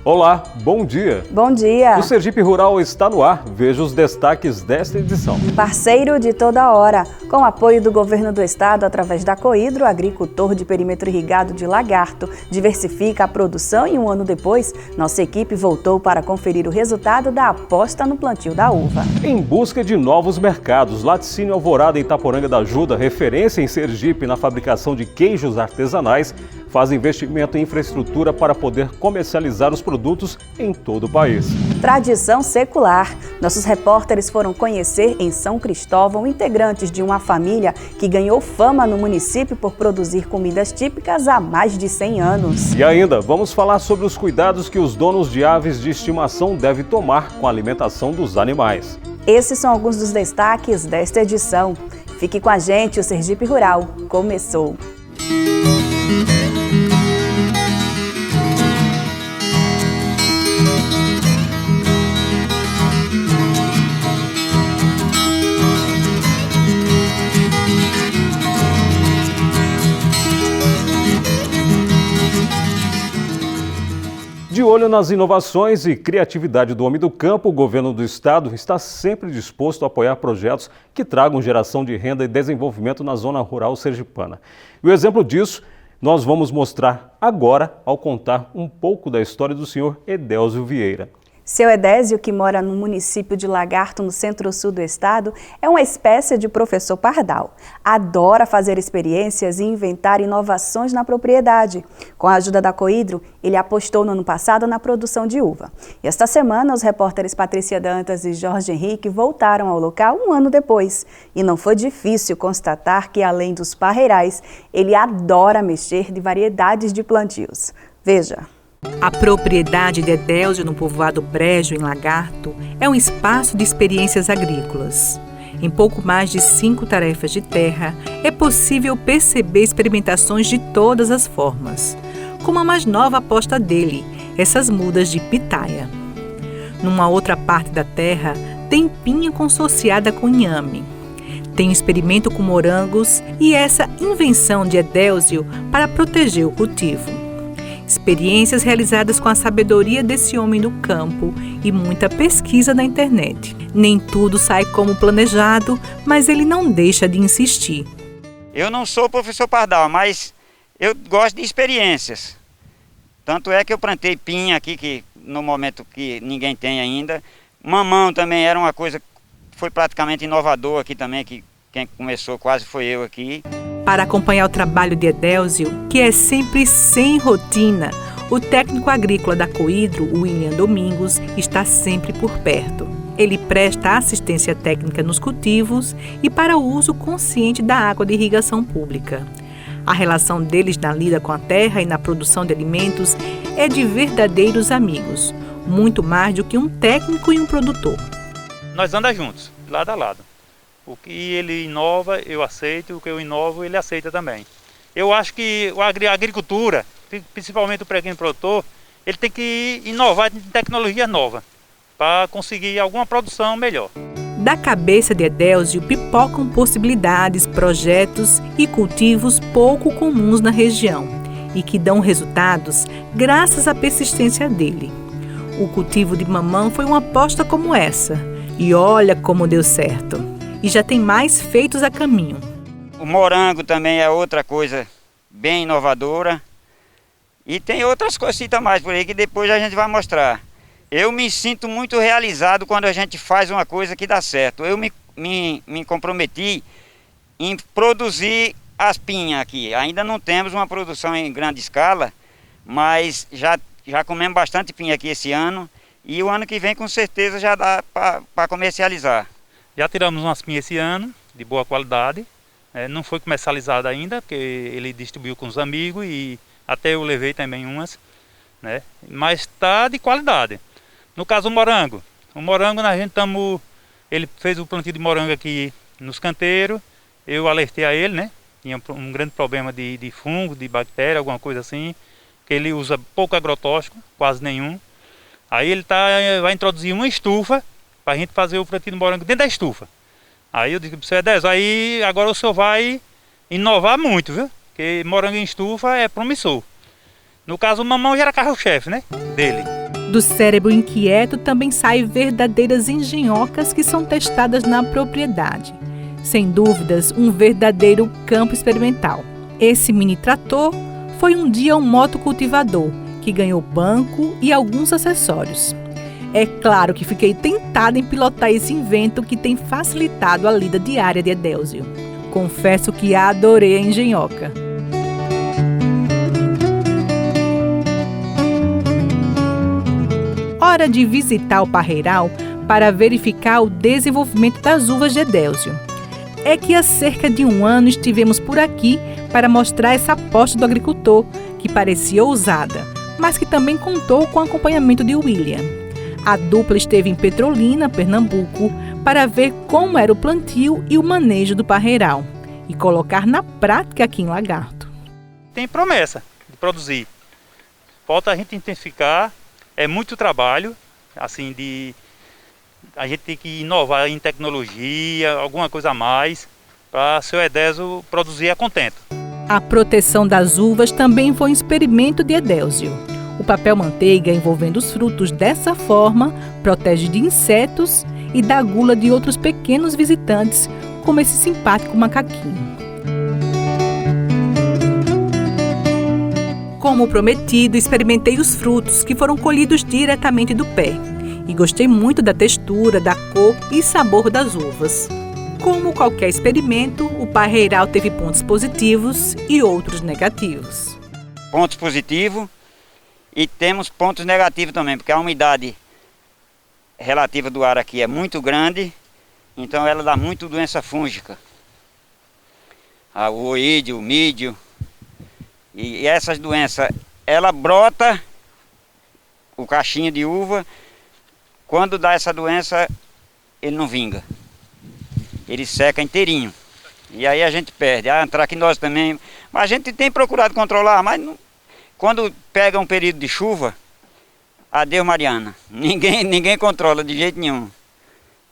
Olá, bom dia! Bom dia! O Sergipe Rural está no ar. Veja os destaques desta edição. Parceiro de toda hora. Com o apoio do Governo do Estado, através da Coidro, agricultor de perímetro irrigado de Lagarto diversifica a produção e um ano depois, nossa equipe voltou para conferir o resultado da aposta no plantio da uva. Em busca de novos mercados, Laticínio Alvorada em Itaporanga da Ajuda, referência em Sergipe na fabricação de queijos artesanais, faz investimento em infraestrutura para poder comercializar os produtos em todo o país. Tradição secular. Nossos repórteres foram conhecer em São Cristóvão integrantes de uma família que ganhou fama no município por produzir comidas típicas há mais de 100 anos. E ainda, vamos falar sobre os cuidados que os donos de aves de estimação devem tomar com a alimentação dos animais. Esses são alguns dos destaques desta edição. Fique com a gente, o Sergipe Rural começou. De olho nas inovações e criatividade do homem do campo, o governo do estado está sempre disposto a apoiar projetos que tragam geração de renda e desenvolvimento na zona rural sergipana. E o exemplo disso nós vamos mostrar agora ao contar um pouco da história do senhor Edélzio Vieira. Seu Edésio, que mora no município de Lagarto, no centro-sul do estado, é uma espécie de professor pardal. Adora fazer experiências e inventar inovações na propriedade. Com a ajuda da Coidro, ele apostou no ano passado na produção de uva. E esta semana, os repórteres Patrícia Dantas e Jorge Henrique voltaram ao local um ano depois. E não foi difícil constatar que, além dos parreirais, ele adora mexer de variedades de plantios. Veja. A propriedade de Edélzio, no povoado Brejo, em Lagarto, é um espaço de experiências agrícolas. Em pouco mais de 5 tarefas de terra, é possível perceber experimentações de todas as formas, como a mais nova aposta dele, essas mudas de pitaia. Numa outra parte da terra, tem pinha consorciada com inhame. Tem um experimento com morangos e essa invenção de Edélzio para proteger o cultivo. Experiências realizadas com a sabedoria desse homem do campo e muita pesquisa na internet. Nem tudo sai como planejado, mas ele não deixa de insistir. Eu não sou professor pardal, mas eu gosto de experiências. Tanto é que eu plantei pinha aqui, que no momento que ninguém tem ainda. Mamão também era uma coisa que foi praticamente inovador aqui também, que quem começou quase foi eu aqui. Para acompanhar o trabalho de Edélzio, que é sempre sem rotina, o técnico agrícola da Coidro, William Domingos, está sempre por perto. Ele presta assistência técnica nos cultivos e para o uso consciente da água de irrigação pública. A relação deles na lida com a terra e na produção de alimentos é de verdadeiros amigos, muito mais do que um técnico e um produtor. Nós andamos juntos, lado a lado. O que ele inova, eu aceito, o que eu inovo, ele aceita também. Eu acho que a agricultura, principalmente o pequeno produtor, ele tem que inovar em tecnologia nova para conseguir alguma produção melhor. Da cabeça de Edélzio pipocam possibilidades, projetos e cultivos pouco comuns na região e que dão resultados graças à persistência dele. O cultivo de mamão foi uma aposta como essa e olha como deu certo. E já tem mais feitos a caminho. O morango também é outra coisa bem inovadora. E tem outras coisitas mais por aí que depois a gente vai mostrar. Eu me sinto muito realizado quando a gente faz uma coisa que dá certo. Eu me comprometi em produzir as pinhas aqui. Ainda não temos uma produção em grande escala, mas já comemos bastante pinha aqui esse ano. E o ano que vem com certeza já dá para comercializar. Já tiramos umas pinhas esse ano, de boa qualidade. Não foi comercializada ainda, porque ele distribuiu com os amigos e até eu levei também umas, né? Mas está de qualidade. No caso do morango, ele fez o plantio de morango aqui nos canteiros, eu alertei a ele, né? Tinha um grande problema de fungo, de bactéria, alguma coisa assim, que ele usa pouco agrotóxico, quase nenhum. Aí ele vai introduzir uma estufa para a gente fazer o plantio de morango dentro da estufa. Aí eu disse para o senhor Edésio, aí agora o senhor vai inovar muito, viu? Porque morango em estufa é promissor. No caso, o mamão já era carro-chefe, né, dele. Do cérebro inquieto também saem verdadeiras engenhocas que são testadas na propriedade. Sem dúvidas, um verdadeiro campo experimental. Esse mini trator foi um dia um motocultivador que ganhou banco e alguns acessórios. É claro que fiquei tentada em pilotar esse invento que tem facilitado a lida diária de Edélcio. Confesso que adorei a engenhoca. Hora de visitar o parreiral para verificar o desenvolvimento das uvas de Edélcio. É que há cerca de um ano estivemos por aqui para mostrar essa aposta do agricultor, que parecia ousada, mas que também contou com o acompanhamento de William. A dupla esteve em Petrolina, Pernambuco, para ver como era o plantio e o manejo do parreiral e colocar na prática aqui em Lagarto. Tem promessa de produzir. Falta a gente intensificar, é muito trabalho, assim, a gente tem que inovar em tecnologia, alguma coisa a mais, para seu Edélcio produzir a contento. A proteção das uvas também foi um experimento de Edélcio. O papel manteiga envolvendo os frutos dessa forma protege de insetos e da gula de outros pequenos visitantes, como esse simpático macaquinho. Como prometido, experimentei os frutos que foram colhidos diretamente do pé e gostei muito da textura, da cor e sabor das uvas. Como qualquer experimento, o parreiral teve pontos positivos e outros negativos. Pontos positivos e temos pontos negativos também, porque a umidade relativa do ar aqui é muito grande, então ela dá muito doença fúngica. O oídio, o mídio. E essas doenças, ela brota o cachinho de uva, quando dá essa doença, ele não vinga. Ele seca inteirinho. E aí a gente perde. A antracnose também. Mas a gente tem procurado controlar, mas não, quando pega um período de chuva, adeus Mariana. Ninguém controla de jeito nenhum.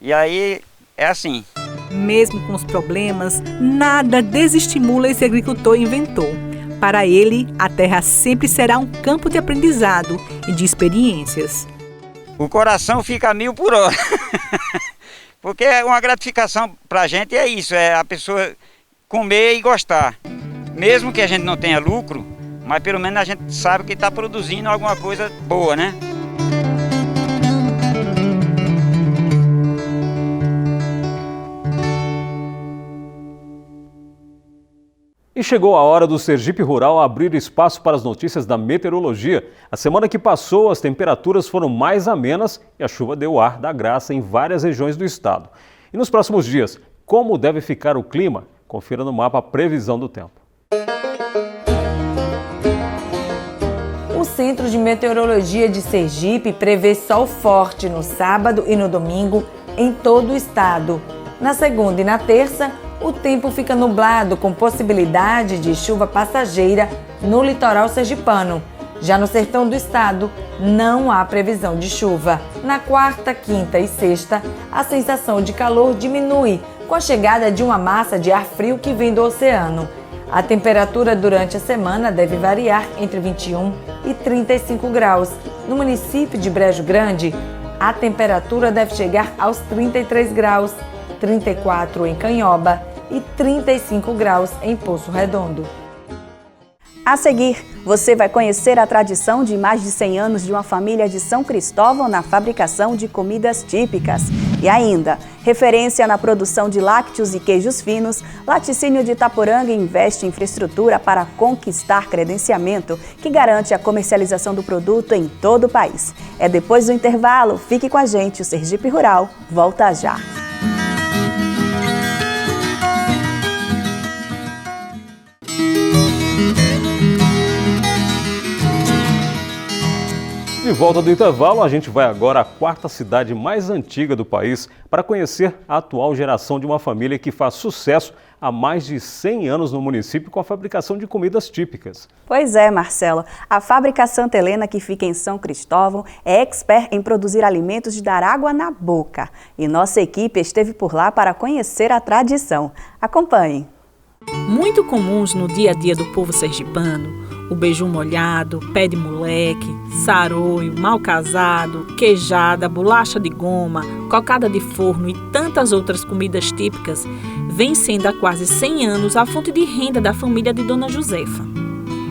E aí é assim. Mesmo com os problemas, nada desestimula esse agricultor inventor. Para ele, a terra sempre será um campo de aprendizado e de experiências. O coração fica a 1000 por hora. Porque uma gratificação para a gente é isso, é a pessoa comer e gostar. Mesmo que a gente não tenha lucro, mas pelo menos a gente sabe que está produzindo alguma coisa boa, né? E chegou a hora do Sergipe Rural abrir espaço para as notícias da meteorologia. A semana que passou, as temperaturas foram mais amenas e a chuva deu ar da graça em várias regiões do estado. E nos próximos dias, como deve ficar o clima? Confira no mapa a previsão do tempo. O Centro de Meteorologia de Sergipe prevê sol forte no sábado e no domingo em todo o estado. Na segunda e na terça, o tempo fica nublado com possibilidade de chuva passageira no litoral sergipano. Já no sertão do estado, não há previsão de chuva. Na quarta, quinta e sexta, a sensação de calor diminui com a chegada de uma massa de ar frio que vem do oceano. A temperatura durante a semana deve variar entre 21 e 35 graus. No município de Brejo Grande, a temperatura deve chegar aos 33 graus, 34 em Canhoba e 35 graus em Poço Redondo. A seguir, você vai conhecer a tradição de mais de 100 anos de uma família de São Cristóvão na fabricação de comidas típicas. E ainda, referência na produção de lácteos e queijos finos, Laticínio de Itaporanga investe em infraestrutura para conquistar credenciamento que garante a comercialização do produto em todo o país. É depois do intervalo, fique com a gente, o Sergipe Rural volta já. De volta do intervalo, a gente vai agora à quarta cidade mais antiga do país para conhecer a atual geração de uma família que faz sucesso há mais de 100 anos no município com a fabricação de comidas típicas. Pois é, Marcelo. A Fábrica Santa Helena, que fica em São Cristóvão, é expert em produzir alimentos de dar água na boca. E nossa equipe esteve por lá para conhecer a tradição. Acompanhe. Muito comuns no dia a dia do povo sergipano, O beiju molhado, pé de moleque, saroio, mal casado, queijada, bolacha de goma, cocada de forno e tantas outras comidas típicas vem sendo há quase 100 anos a fonte de renda da família de Dona Josefa.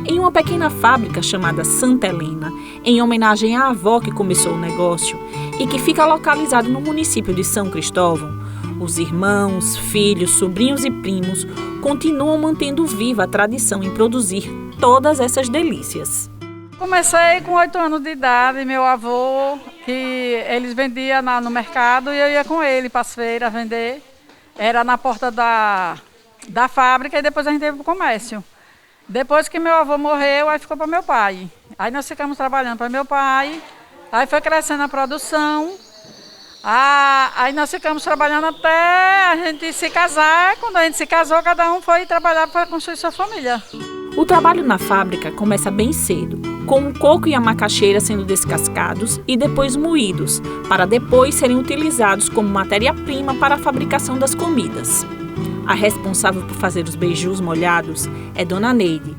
Em uma pequena fábrica chamada Santa Helena, em homenagem à avó que começou o negócio e que fica localizado no município de São Cristóvão, os irmãos, filhos, sobrinhos e primos continuam mantendo viva a tradição em produzir todas essas delícias. Comecei com 8 anos de idade, meu avô, que eles vendiam no mercado e eu ia com ele para as feiras vender. Era na porta da fábrica e depois a gente ia para o comércio. Depois que meu avô morreu, aí ficou para meu pai. Aí nós ficamos trabalhando para meu pai, aí foi crescendo a produção. Aí nós ficamos trabalhando até a gente se casar. Quando a gente se casou, cada um foi trabalhar para construir sua família. O trabalho na fábrica começa bem cedo, com o coco e a macaxeira sendo descascados e depois moídos, para depois serem utilizados como matéria-prima para a fabricação das comidas. A responsável por fazer os beijus molhados é Dona Neide.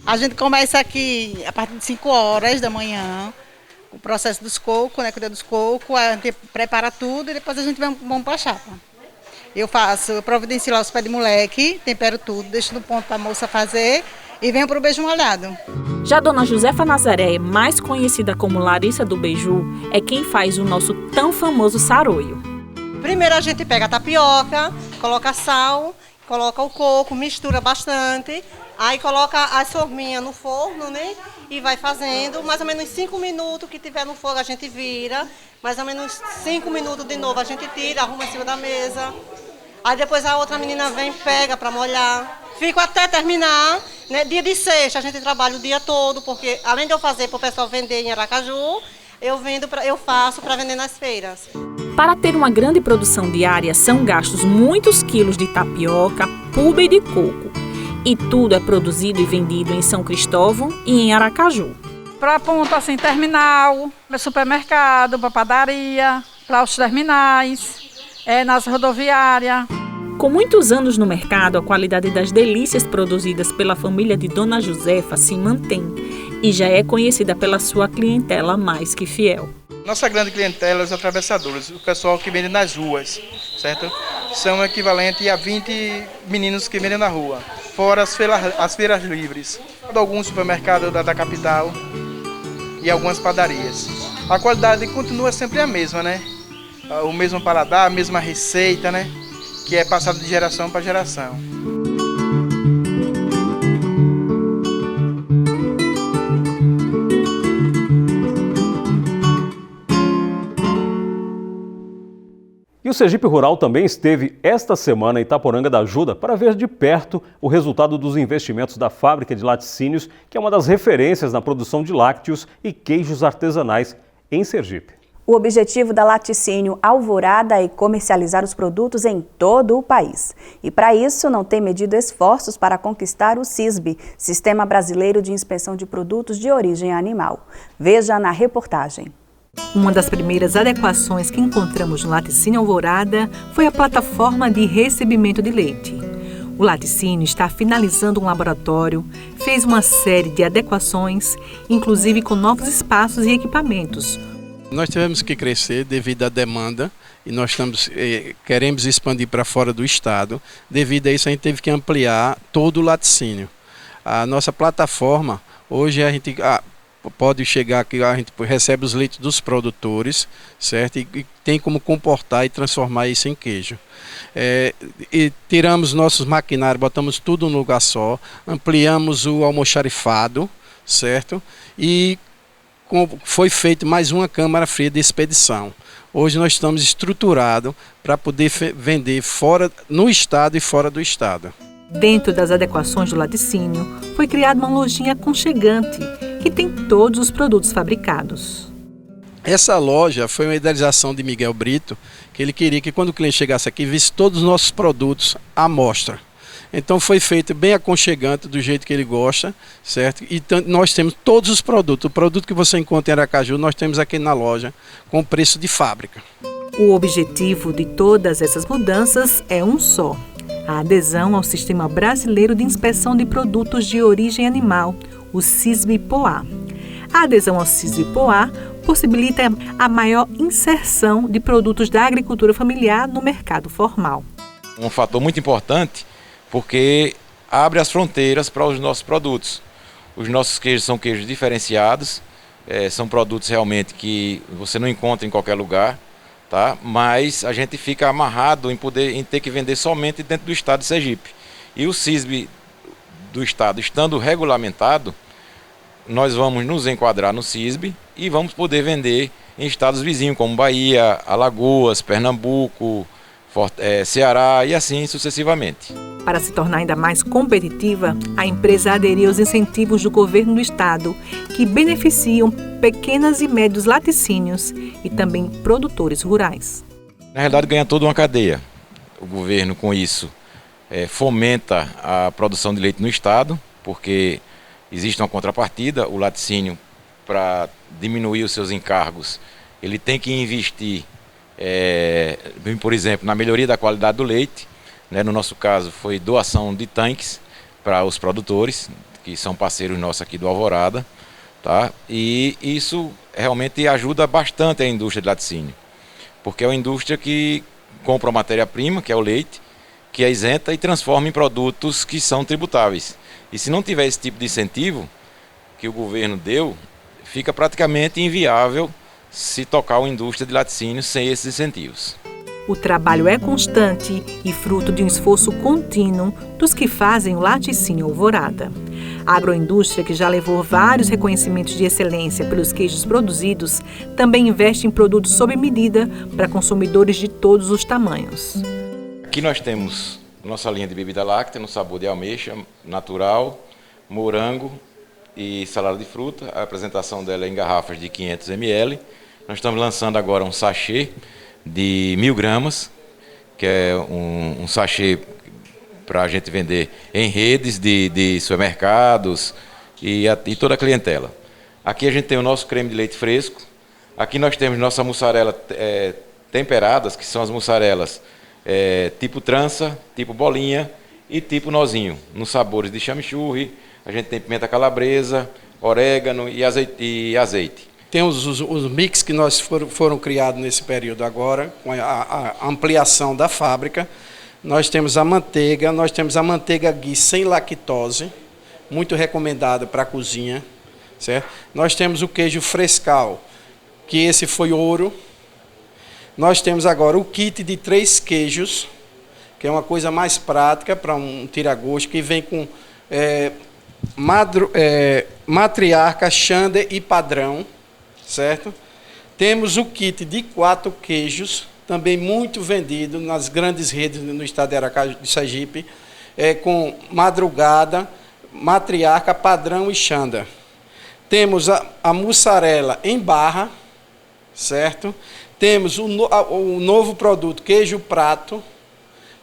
A gente começa aqui a partir de 5 horas da manhã, o processo dos cocos, né, cuidar dos cocos, a gente prepara tudo e depois a gente vamos para a chapa. Eu providencio lá os pés de moleque, tempero tudo, deixo no ponto para a moça fazer e venho para o beijo molhado. Já Dona Josefa Nazaré, mais conhecida como Larissa do Beiju, é quem faz o nosso tão famoso saroio. Primeiro a gente pega a tapioca, coloca sal, coloca o coco, mistura bastante, aí coloca as forminhas no forno, né? E vai fazendo, mais ou menos 5 minutos que tiver no fogo a gente vira, mais ou menos 5 minutos de novo a gente tira, arruma em cima da mesa. Aí depois a outra menina vem, pega para molhar. Fico até terminar, né? Dia de sexta a gente trabalha o dia todo, porque além de eu fazer para o pessoal vender em Aracaju, eu faço para vender nas feiras. Para ter uma grande produção diária, são gastos muitos quilos de tapioca, puba e de coco. E tudo é produzido e vendido em São Cristóvão e em Aracaju. Para ponto assim, terminal, para supermercado, para padaria, para os terminais, nas rodoviárias. Com muitos anos no mercado, a qualidade das delícias produzidas pela família de Dona Josefa se mantém e já é conhecida pela sua clientela mais que fiel. Nossa grande clientela, os atravessadores, o pessoal que vende nas ruas, certo? São equivalentes a 20 meninos que vendem na rua, fora as feiras livres, alguns supermercados da capital e algumas padarias. A qualidade continua sempre a mesma, né? O mesmo paladar, a mesma receita, né? Que é passado de geração para geração. E o Sergipe Rural também esteve esta semana em Itaporanga da Ajuda para ver de perto o resultado dos investimentos da fábrica de laticínios, que é uma das referências na produção de lácteos e queijos artesanais em Sergipe. O objetivo da Laticínio Alvorada é comercializar os produtos em todo o país. E para isso não tem medido esforços para conquistar o SISB, Sistema Brasileiro de Inspeção de Produtos de Origem Animal. Veja na reportagem. Uma das primeiras adequações que encontramos no Laticínio Alvorada foi a plataforma de recebimento de leite. O Laticínio está finalizando um laboratório, fez uma série de adequações, inclusive com novos espaços e equipamentos. Nós tivemos que crescer devido à demanda e nós queremos expandir para fora do estado. Devido a isso, a gente teve que ampliar todo o laticínio. A nossa plataforma, hoje a gente pode chegar aqui, a gente recebe os leites dos produtores, certo? E tem como comportar e transformar isso em queijo. E tiramos nossos maquinários, botamos tudo no lugar só, ampliamos o almoxarifado, certo? E foi feita mais uma câmara fria de expedição. Hoje nós estamos estruturados para poder vender no estado e fora do estado. Dentro das adequações do laticínio, foi criada uma lojinha aconchegante, que tem todos os produtos fabricados. Essa loja foi uma idealização de Miguel Brito, que ele queria que quando o cliente chegasse aqui, visse todos os nossos produtos à mostra. Então foi feito bem aconchegante, do jeito que ele gosta, certo? E nós temos todos os produtos. O produto que você encontra em Aracaju, nós temos aqui na loja, com preço de fábrica. O objetivo de todas essas mudanças é um só: a adesão ao Sistema Brasileiro de Inspeção de Produtos de Origem Animal, o CISB-POA. A adesão ao CISB-POA possibilita a maior inserção de produtos da agricultura familiar no mercado formal. Um fator muito importante porque abre as fronteiras para os nossos produtos. Os nossos queijos são queijos diferenciados, são produtos realmente que você não encontra em qualquer lugar, tá? Mas a gente fica amarrado em ter que vender somente dentro do estado de Sergipe. E o CISB do estado estando regulamentado, nós vamos nos enquadrar no CISB e vamos poder vender em estados vizinhos como Bahia, Alagoas, Pernambuco, Ceará e assim sucessivamente. Para se tornar ainda mais competitiva, a empresa aderiu aos incentivos do governo do estado, que beneficiam pequenas e médios laticínios e também produtores rurais. Na realidade, ganha toda uma cadeia. O governo, com isso, fomenta a produção de leite no estado, porque existe uma contrapartida. O laticínio, para diminuir os seus encargos, ele tem que investir, por exemplo, na melhoria da qualidade do leite. No nosso caso, foi doação de tanques para os produtores, que são parceiros nossos aqui do Alvorada. Tá? E isso realmente ajuda bastante a indústria de laticínio, porque é uma indústria que compra a matéria-prima, que é o leite, que é isenta e transforma em produtos que são tributáveis. E se não tiver esse tipo de incentivo que o governo deu, fica praticamente inviável se tocar uma indústria de laticínio sem esses incentivos. O trabalho é constante e fruto de um esforço contínuo dos que fazem o laticínio Alvorada. A agroindústria, que já levou vários reconhecimentos de excelência pelos queijos produzidos, também investe em produtos sob medida para consumidores de todos os tamanhos. Aqui nós temos nossa linha de bebida láctea no sabor de ameixa, natural, morango e salada de fruta. A apresentação dela é em garrafas de 500 ml. Nós estamos lançando agora um sachê de 1000 gramas, que é um sachê para a gente vender em redes de supermercados e toda a clientela. Aqui a gente tem o nosso creme de leite fresco. Aqui nós temos nossa mussarela temperadas, que são as mussarelas tipo trança, tipo bolinha e tipo nozinho, nos sabores de chimichurri. A gente tem pimenta calabresa, orégano e azeite. Tem os mix que nós foram criados nesse período agora, com a ampliação da fábrica. Nós temos a manteiga ghee sem lactose, muito recomendada para a cozinha, certo? Nós temos o queijo frescal, que esse foi ouro. Nós temos agora o kit de 3 queijos, que é uma coisa mais prática para um tira-gosto, que vem com matriarca, xander e padrão, certo? Temos o kit de 4 queijos, também muito vendido nas grandes redes no estado de Aracaju, de Sergipe, com madrugada, matriarca, padrão e xanda. Temos a mussarela em barra, certo? Temos o novo produto, queijo prato,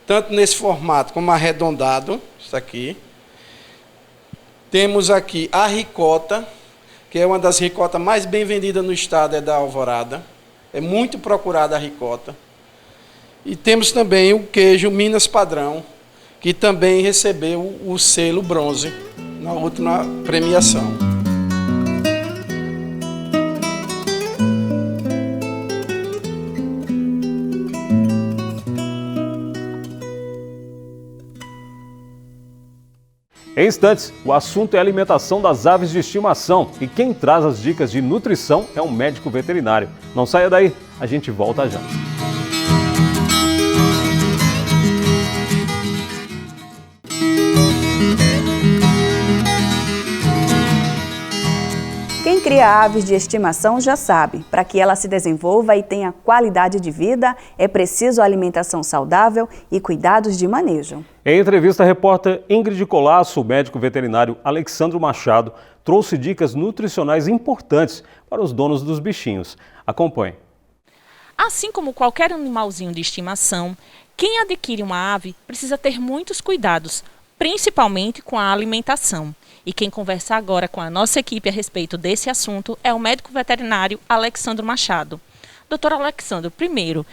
tanto nesse formato como arredondado, isso aqui. Temos aqui a ricota, que é uma das ricotas mais bem vendidas no estado, é da Alvorada. É muito procurada a ricota. E temos também o queijo Minas Padrão, que também recebeu o selo bronze na última premiação. Em instantes, o assunto é a alimentação das aves de estimação e quem traz as dicas de nutrição é um médico veterinário. Não saia daí, a gente volta já. Quem cria aves de estimação já sabe, para que ela se desenvolva e tenha qualidade de vida, é preciso alimentação saudável e cuidados de manejo. Em entrevista, a repórter Ingrid Colasso, o médico veterinário Alexandro Machado, trouxe dicas nutricionais importantes para os donos dos bichinhos. Acompanhe. Assim como qualquer animalzinho de estimação, quem adquire uma ave precisa ter muitos cuidados, principalmente com a alimentação. E quem conversa agora com a nossa equipe a respeito desse assunto é o médico veterinário Alexandro Machado. Doutor Alexandro, primeiro,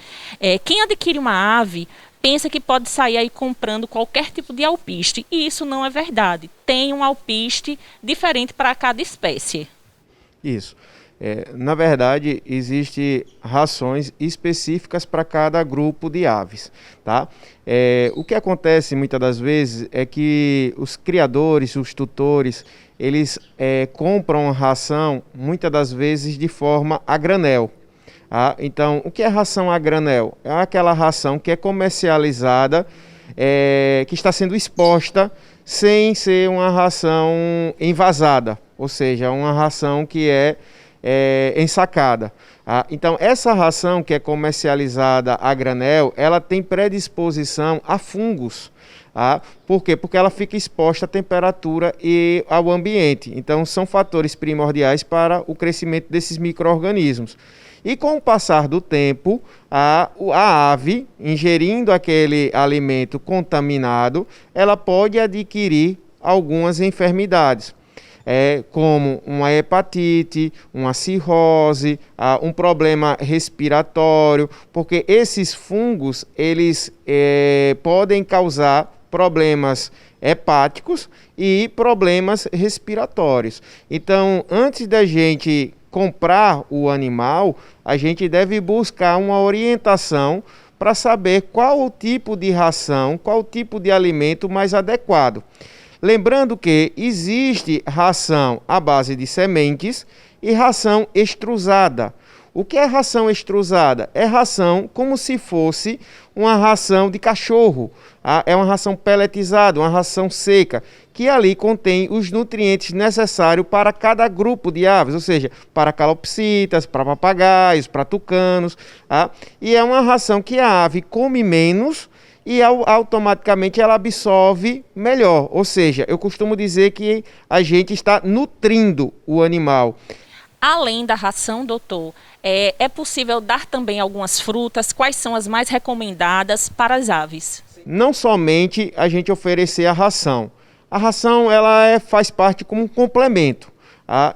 quem adquire uma ave pensa que pode sair aí comprando qualquer tipo de alpiste, e isso não é verdade. Tem um alpiste diferente para cada espécie. Isso. Na verdade, existem rações específicas para cada grupo de aves, tá? O que acontece muitas das vezes é que os criadores, os tutores, eles compram a ração muitas das vezes de forma a granel. Então, o que é ração a granel? É aquela ração que é comercializada, que está sendo exposta sem ser uma ração envasada, ou seja, uma ração que é ensacada. Então, essa ração que é comercializada a granel, ela tem predisposição a fungos. Por quê? Porque ela fica exposta à temperatura e ao ambiente. Então, são fatores primordiais para o crescimento desses micro-organismos. E com o passar do tempo, a ave, ingerindo aquele alimento contaminado, ela pode adquirir algumas enfermidades, como uma hepatite, uma cirrose, um problema respiratório, porque esses fungos, eles podem causar problemas hepáticos e problemas respiratórios. Então, antes da gente comprar o animal, a gente deve buscar uma orientação para saber qual o tipo de ração, qual o tipo de alimento mais adequado. Lembrando que existe ração à base de sementes e ração extrusada. O que é ração extrusada? É ração como se fosse uma ração de cachorro. É uma ração pelletizada, uma ração seca, que ali contém os nutrientes necessários para cada grupo de aves, ou seja, para calopsitas, para papagaios, para tucanos. E é uma ração que a ave come menos e automaticamente ela absorve melhor. Ou seja, eu costumo dizer que a gente está nutrindo o animal. Além da ração, doutor, é possível dar também algumas frutas? Quais são as mais recomendadas para as aves? Não somente a gente oferecer a ração. A ração ela faz parte como um complemento.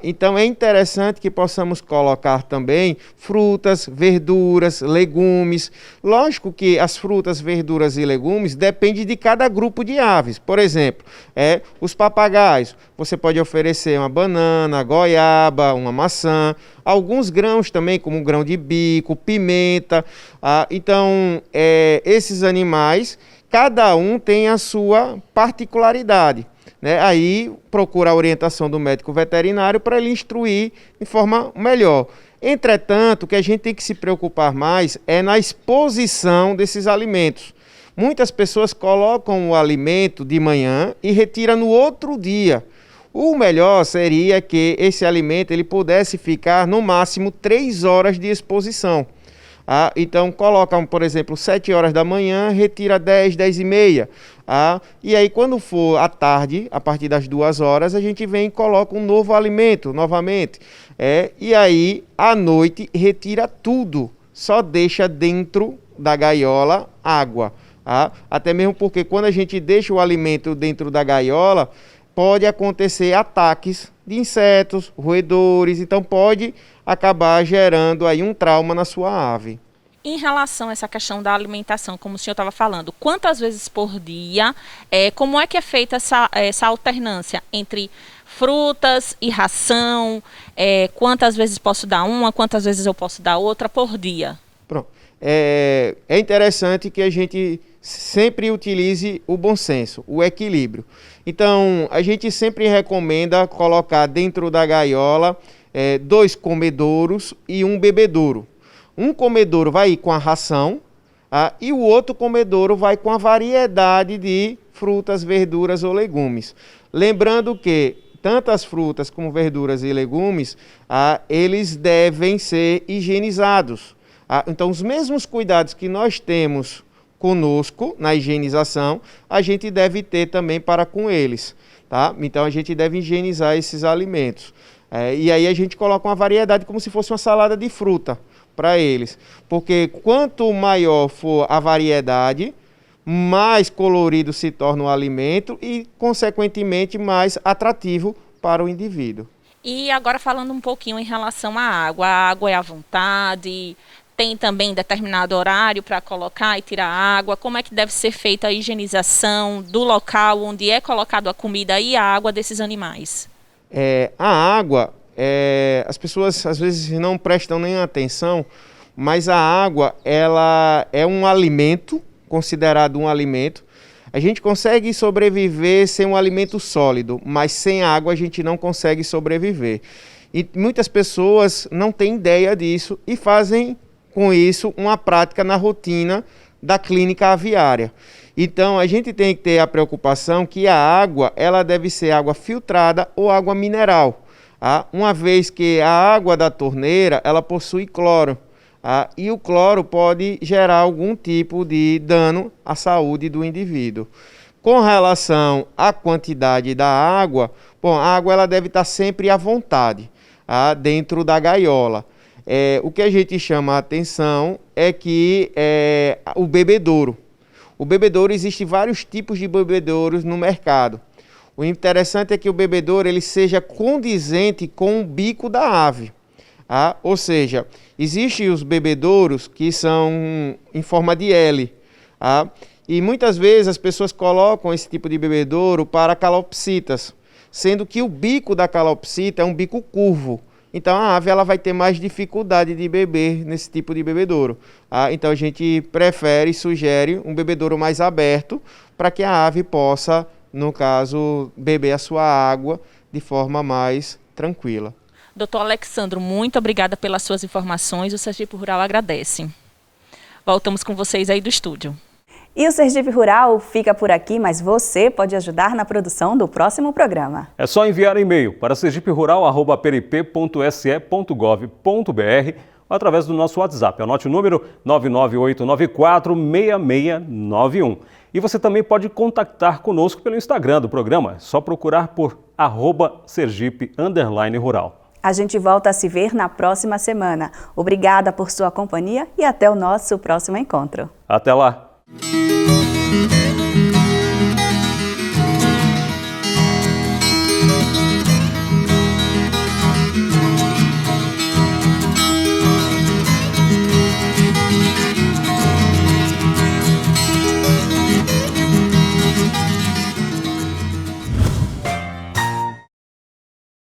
Então é interessante que possamos colocar também frutas, verduras, legumes. Lógico que as frutas, verduras e legumes dependem de cada grupo de aves. Por exemplo, os papagaios. Você pode oferecer uma banana, goiaba, uma maçã, alguns grãos também, como grão de bico, pimenta. Então, esses animais, cada um tem a sua particularidade. Aí procura a orientação do médico veterinário para ele instruir de forma melhor. Entretanto, o que a gente tem que se preocupar mais é na exposição desses alimentos. Muitas pessoas colocam o alimento de manhã e retiram no outro dia. O melhor seria que esse alimento ele pudesse ficar no máximo 3 horas de exposição. Então colocam, por exemplo, 7 horas da manhã, retira 10, 10 e meia. E aí quando for à tarde, a partir das 2 horas, a gente vem e coloca um novo alimento novamente. E aí à noite retira tudo, só deixa dentro da gaiola água. Até mesmo porque quando a gente deixa o alimento dentro da gaiola, pode acontecer ataques de insetos, roedores, então pode acabar gerando aí um trauma na sua ave. Em relação a essa questão da alimentação, como o senhor estava falando, quantas vezes por dia, como é que é feita essa alternância entre frutas e ração, quantas vezes posso dar uma, quantas vezes eu posso dar outra por dia? Pronto. É interessante que a gente sempre utilize o bom senso, o equilíbrio. Então, a gente sempre recomenda colocar dentro da gaiola 2 comedouros e um bebedouro. Um comedouro vai ir com a ração e o outro comedouro vai com a variedade de frutas, verduras ou legumes. Lembrando que tanto as frutas como verduras e legumes, eles devem ser higienizados. Então, os mesmos cuidados que nós temos conosco na higienização, a gente deve ter também para com eles. Então, a gente deve higienizar esses alimentos. E aí a gente coloca uma variedade como se fosse uma salada de fruta para eles. Porque quanto maior for a variedade, mais colorido se torna o alimento e, consequentemente, mais atrativo para o indivíduo. E agora falando um pouquinho em relação à água. A água é à vontade, tem também determinado horário para colocar e tirar água? Como é que deve ser feita a higienização do local onde é colocado a comida e a água desses animais? A água, as pessoas às vezes não prestam nem atenção, mas a água ela é um alimento, considerado um alimento. A gente consegue sobreviver sem um alimento sólido, mas sem água a gente não consegue sobreviver. E muitas pessoas não têm ideia disso e fazem com isso uma prática na rotina da clínica aviária. Então a gente tem que ter a preocupação que a água ela deve ser água filtrada ou água mineral, uma vez que a água da torneira ela possui cloro. E o cloro pode gerar algum tipo de dano à saúde do indivíduo. Com relação à quantidade da água, a água ela deve estar sempre à vontade, dentro da gaiola. O que a gente chama a atenção é que o bebedouro. O bebedouro, existem vários tipos de bebedouros no mercado. O interessante é que o bebedouro ele seja condizente com o bico da ave. Ou seja, existem os bebedouros que são em forma de L. E muitas vezes as pessoas colocam esse tipo de bebedouro para calopsitas, sendo que o bico da calopsita é um bico curvo. Então a ave ela vai ter mais dificuldade de beber nesse tipo de bebedouro. Então a gente prefere e sugere um bebedouro mais aberto para que a ave possa, no caso, beber a sua água de forma mais tranquila. Doutor Alexandro, muito obrigada pelas suas informações. O Sergipe Rural agradece. Voltamos com vocês aí do estúdio. E o Sergipe Rural fica por aqui, mas você pode ajudar na produção do próximo programa. É só enviar e-mail para sergiperural@prip.se.gov.br ou através do nosso WhatsApp. Anote o número 998946691. E você também pode contactar conosco pelo Instagram do programa. É só procurar por @Sergipe_Rural. A gente volta a se ver na próxima semana. Obrigada por sua companhia e até o nosso próximo encontro. Até lá!